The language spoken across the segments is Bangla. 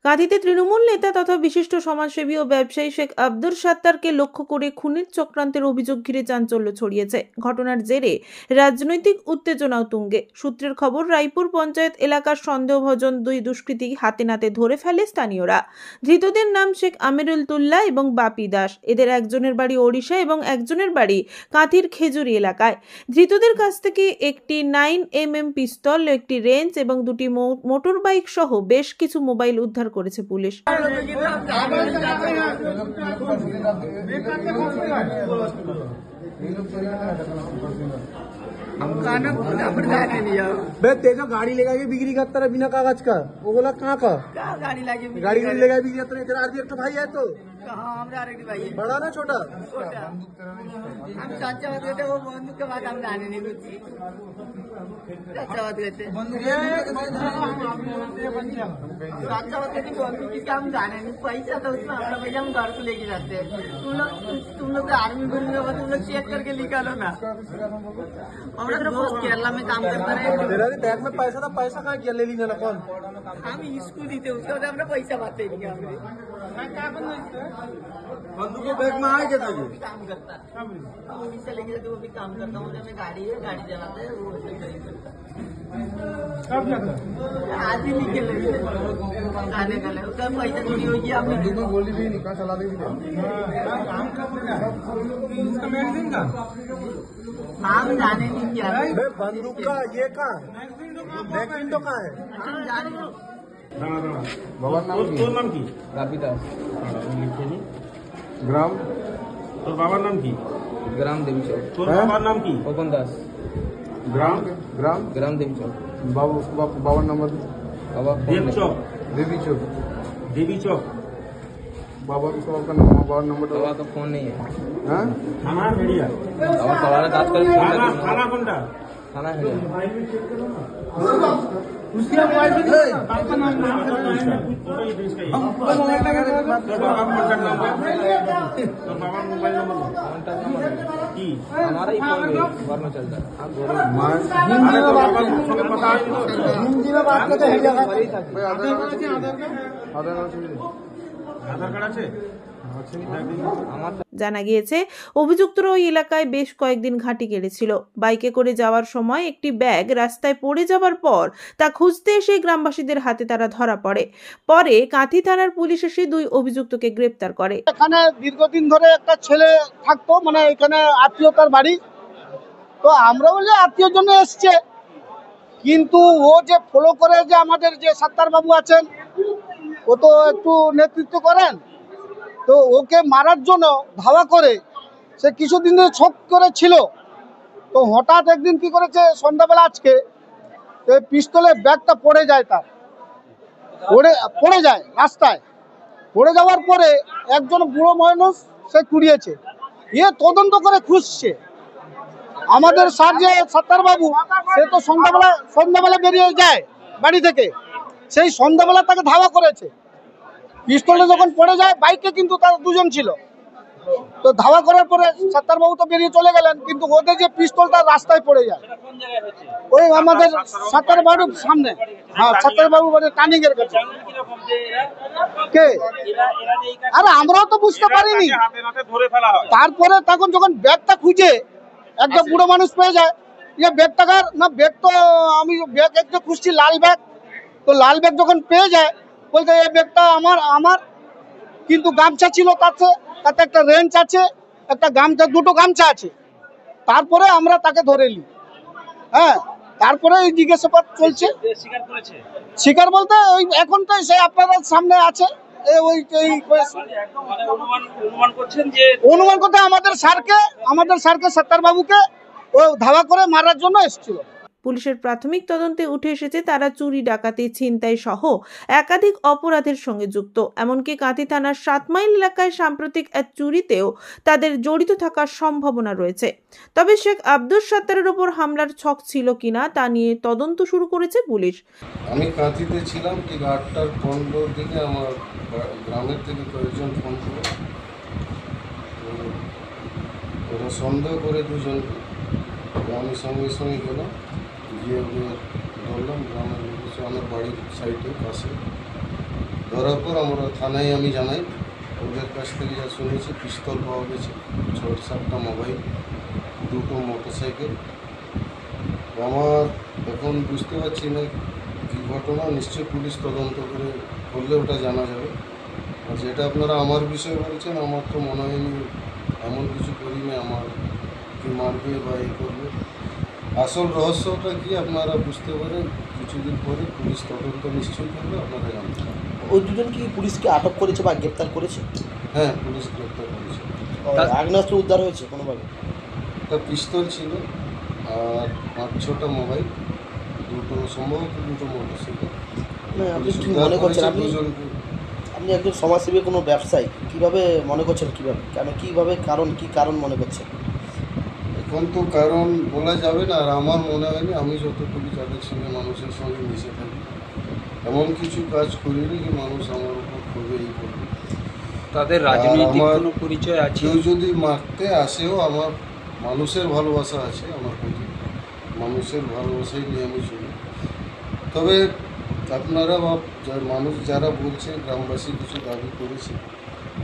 কাঁথিতে তৃণমূল নেতা তথা বিশিষ্ট সমাজসেবী ও ব্যবসায়ী শেখ আব্দুর সাত্তারকে লক্ষ্য করে খুনের চক্রান্তের অভিযোগ ঘিরে চাঞ্চল্য ছড়িয়েছে। ঘটনার জেরে রাজনৈতিক উত্তেজনাও তুঙ্গে। সূত্রের খবর, রায়পুর পঞ্চায়েত এলাকার সন্দেহভাজন দুই দুষ্কৃতী হাতে নাতে ধরে ফেলে স্থানীয়রা। ধৃতদের নাম শেখ আমিরুল তুল্লাহ এবং বাপি দাস। এদের একজনের বাড়ি ওড়িশা এবং একজনের বাড়ি কাঁথির খেজুরি এলাকায়। ধৃতদের কাছ থেকে একটি 9mm পিস্তল, একটি রেঞ্জ এবং দুটি মোটর বাইক সহ বেশ কিছু মোবাইল উদ্ধার করেছে পুলিশ। तेजा गाड़ी लेगा बिक्री करता है बिना कागज का, वो बोला कहाँ का गाड़ी लेगा बिक्री करता है। तेरा आरती एक भाई है तो भाई बड़ा ना छोटा हम चाचा बात करते, वो बंदूक के बाद हम जाने नहीं कुछ चाचा बात करते बंदूक की हम जाने नहीं। पैसा तो उसमें हमारा पैसा हम घर को लेके जाते हैं। तुम लोग आर्मी भूमि में तुम लोग चेक करके निकालो ना। हमारा दोस्त केरला में काम करता है। तेरा बैग में पैसा था, पैसा कहाँ किया ले लीजिए ना कौन हम स्कूल दी थे उसके बाद हमने पैसा बात नहीं किया। बंदूक के बैग में आ गया था, काम करता उड़ीसा लेके जाते, वो भी काम करता हूँ। मैं गाड़ी है, गाड़ी चलाता है, वो आज ही निकल खाने का उसका पैसा चोरी होगी। आपने बोली भी निकाल चला देगी हम जाने नहीं किया। बंदूक का ये कहाँ वैक्सीन तो कहाँ है? बाबा नाम की बापी दास ग्राम तो बाबा नाम की ग्राम देवी चौक। तो बाबा नाम की पवन दास ग्राम ग्राम ग्राम देवी चौक। बाबा नंबर बाबा देवी चौक देवी चौक बाबा का बाबा नंबर बाबा का फोन नहीं है। थाना मीडिया थाना कौनटा थाना है उसके मोबाइल में आपका नाम बाबा मोबाइल नंबर की हमारा ही वरना चलता है। हिंदी में बात करते हैं आधार कार्ड আছে। জানা গিয়েছে, অভিযুক্তরা ওই এলাকায় বেশ কয়েকদিন ঘাঁটি গেড়েছিল। বাইকে করে যাওয়ার সময় একটি ব্যাগ রাস্তায় পড়ে যাওয়ার পর তা খুঁজতে এসে গ্রামবাসীদের হাতে তারা ধরা পড়ে। পরে কাঁথি থানার পুলিশ এসে দুই অভিযুক্তকে গ্রেপ্তার করে। এখানে দীর্ঘদিন ধরে একটা ছেলে থাকতো, মানে এখানে আত্মীয়তার বাড়ি, তো আমরা বলি আত্মীয়র জন্য এসছে, কিন্তু ও যে ফলো করে যে আমাদের যে সাত্তার বাবু আছেন, ও তো একটু নেতৃত্ব করেন, তো ওকে মারার জন্য ধাওয়া করে সে কিছুদিন ধরে ছক করে ছিল। তো হঠাৎ একদিন কি করেছে, সন্ধ্যাবেলা আজকে পিস্তলের ব্যাগটা পড়ে যায়, তার পড়ে যায় রাস্তায়। পড়ে যাওয়ার পরে একজন বুড়ো মানুষ সে কুড়িয়েছে, তদন্ত করে খুঁজছে। আমাদের স্যার যে সাত্তার বাবু, সে তো সন্ধ্যাবেলা বেরিয়ে যায় বাড়ি থেকে, সেই সন্ধ্যাবেলা তাকে ধাওয়া করেছে। পিস্তলটা যখন পড়ে যায়, বাইকে কিন্তু তার দুজন ছিল, তো ধাওয়া করার পরে সাত্তার বাবু তো বেরিয়ে চলে গেলেন, কিন্তু ওদের যে পিস্তলটা রাস্তায় পড়ে যায় ওই আমাদের সাত্তার বাবুর সামনে। হ্যাঁ, সাত্তার বাবু মানে টার্নিং এর কাছে। কে আরে আমরাও তো বুঝতে পারিনি। তারপরে তখন যখন ব্যাগটা খুঁজে একটা বুড়ো মানুষ পেয়ে যায়, ব্যাগটা কার না, ব্যাগ তো আমি ব্যাগ একটা খুঁজছি, লাল ব্যাগ। তো লাল ব্যাগ যখন পেয়ে যায়, বলতে এই ব্যাগটা আমার কিন্তু গামছা ছিল, তাতে একটা রেঞ্জ আছে, একটা গামছা, দুটো গামছা আছে। তারপরে আমরা তাকে ধরে নিই। হ্যাঁ, তারপরে এই জিজ্ঞাসাবাদ চলছে। স্বীকার বলতে ওই এখন তো সে আপনাদের সামনে আছে। অনুমান করতে আমাদের স্যারকে সাত্তার বাবুকে ও ধাওয়া করে মারার জন্য এসেছিল। পুলিশের প্রাথমিক তদন্তে উঠে এসেছে তারা চুরি, ডাকাতি, ছিনতাই সহ একাধিক অপরাধের সঙ্গে যুক্ত। এমনকি কাঁথি থানার 7 মাইল এলাকায় সাম্প্রতিক এক চুরিতেও তাদের জড়িত থাকার সম্ভাবনা রয়েছে। তবে শেখ আব্দুর সাত্তারের উপর হামলার ছক ছিল কিনা তা নিয়ে তদন্ত শুরু করেছে পুলিশ। আমি কাঁথিতে ছিলাম, ঠিক 8টার 15 দিকে আমার গ্রামের থেকে কয়েকজন ফোন করে ওরা সন্দেহ করে দুজনকে। আমি সঙ্গে গেলাম, গিয়ে ওদের ধরলাম। গ্রামের আমার বাড়ির সাইডে পাশে ধরার পর আমরা থানায় আমি জানাই, ওদের কাছ থেকে যা শুনেছি পিস্তল পাওয়া গেছে, 6-7টা মোবাইল, 2টো মোটরসাইকেল। আমার এখন বুঝতে পারছি না কী ঘটনা, নিশ্চয়ই পুলিশ তদন্ত করলে ওটা জানা যাবে। আর যেটা আপনারা আমার বিষয়ে বলছেন, আমার তো মনে হয়নি এমন কিছু করিনি আমার কি মারবে বা এই করবে। আসল রহস্যটা কি আপনারা বুঝতে পারেন কিছুদিন পরে, পুলিশ তদন্ত নিশ্চয়ই করবে, আপনারা জানতে পারবেন। ওই দুজন কি পুলিশকে আটক করেছে বা গ্রেপ্তার করেছে? হ্যাঁ, পুলিশ গ্রেপ্তার করেছে। আগ্নেয়াস্ত্র উদ্ধার হয়েছে কোনোভাবে? একটা পিস্তল ছিল আর 5-6টা মোবাইল, 2টো সম্ভবত 2টো মোটরসাইকেল। মানে আপনি কি মনে করছেন, আপনি একজন সমাজসেবী, কোনো ব্যবসায়ী, কিভাবে মনে করছেন, কিভাবে, কেন, কিভাবে, কি কারণ মনে করছেন? এখন তো কারণ বলা যাবে না, আর আমার মনে হয়নি, আমি যতটুকু যাদের সঙ্গে মানুষের সঙ্গে মিশে থাকি এমন কিছু কাজ করিনি কি মানুষ আমার উপর করবে এই করবে। তাদের রাজনৈতিক কোনো পরিচয় আছে? কেউ যদি মারতে আসেও, আমার মানুষের ভালোবাসা আছে আমার প্রতি, মানুষের ভালোবাসাই নিয়ে আমি চলি। তবে আপনারা বা মানুষ যারা বলছে, গ্রামবাসী কিছু দাবি করেছে,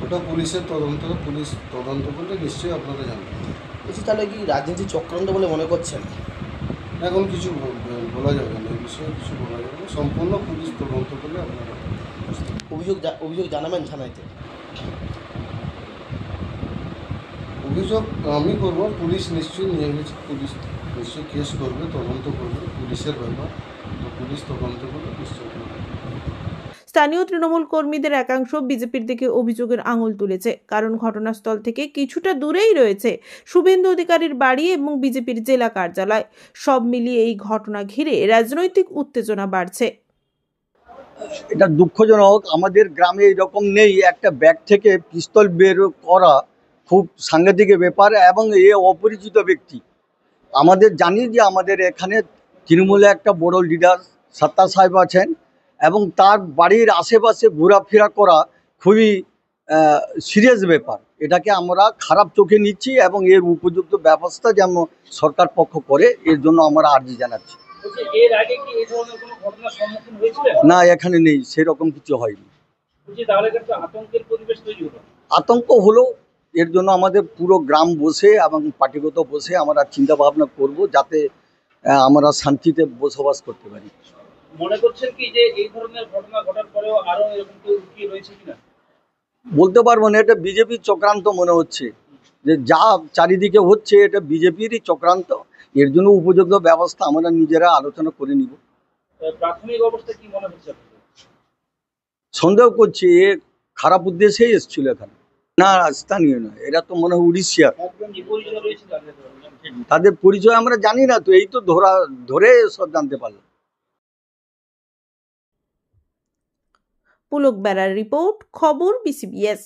ওটা পুলিশের তদন্ত, পুলিশ তদন্ত করলে নিশ্চয়ই আপনারা জানবেন। বলছি, তাহলে কি রাজনীতি চক্রান্ত বলে মনে করছেন? এখন কিছু বলা যাবে না, এই বিষয়ে কিছু বলা যাবে না, সম্পূর্ণ পুলিশ তদন্ত করলে আপনারা অভিযোগ জানাবেন থানায়? অভিযোগ আমি করব, পুলিশ নিশ্চয়ই নিয়ে গেছে, পুলিশ নিশ্চয়ই কেস করবে, তদন্ত করবে, পুলিশের ব্যাপার, তো পুলিশ তদন্ত করবে নিশ্চয়ই করবে। স্থানীয় তৃণমূল কর্মীদের একাংশ বিজেপির দিকে অভিযোগের আঙুল তুলেছে, কারণ ঘটনাস্থল থেকে কিছুটা দূরেই রয়েছে শুভেন্দু অধিকারীর বাড়ি এবং বিজেপির জেলা কার্যালয়। সব মিলিয়ে এই ঘটনা ঘিরে রাজনৈতিক উত্তেজনা বাড়ছে। এটা দুঃখজনক, আমাদের গ্রামে এরকম নেই। একটা ব্যাগ থেকে পিস্তল বের করা খুব সাংঘাতিক ব্যাপার, এবং এ অপরিচিত ব্যক্তি। আমাদের জানি যে আমাদের এখানে তৃণমূলে একটা বড় লিডার সত্তার সাহেব আছেন, এবং তার বাড়ির আশেপাশে ঘোরাফেরা করা খুবই সিরিয়াস ব্যাপার। এটাকে আমরা খারাপ চোখে নিচ্ছি, এবং এর উপযুক্ত ব্যবস্থা যেন সরকার পক্ষ করে, এর জন্য আমরা আর্জি জানাচ্ছি। এর আগে কি এই ধরনের কোনো ঘটনার সম্মুখীন হয়েছিলেন? না, এখানে নেই, সেরকম কিছু হয়নি। তাহলে কিন্তু আতঙ্কের পরিবেশ তৈরি হলো। আতঙ্ক হলো, এর জন্য আমাদের পুরো গ্রাম বসে এবং পার্টিগত বসে আমরা চিন্তা ভাবনা করব, যাতে আমরা শান্তিতে বসবাস করতে পারি। মনে করছেন কি যে এই ধরনের ঘটনা ঘটার পরেও আরো এরকম কেউ লুকিয়ে রয়েছে কিনা? বলতে পারবো না, এটা বিজেপির চক্রান্ত মনে হচ্ছে, যে যা চারিদিকে হচ্ছে এটা বিজেপিরই চক্রান্ত। এর জন্য উপযুক্ত ব্যবস্থা আমরা নিজেরা আলোচনা করে নিব। প্রাথমিক অবস্থা কি মনে হচ্ছে? সন্দেহ করছি এ খারাপ উদ্দেশ্যেই এসেছিল এখানে। না, স্থানীয় নয়, এরা তো মনে হয় উড়িষ্যার। তাদের পরিচয় আমরা জানি না, তো এই তো ধরে সব জানতে পারলাম। পুলক বেড়ার রিপোর্ট, খবর BCBS।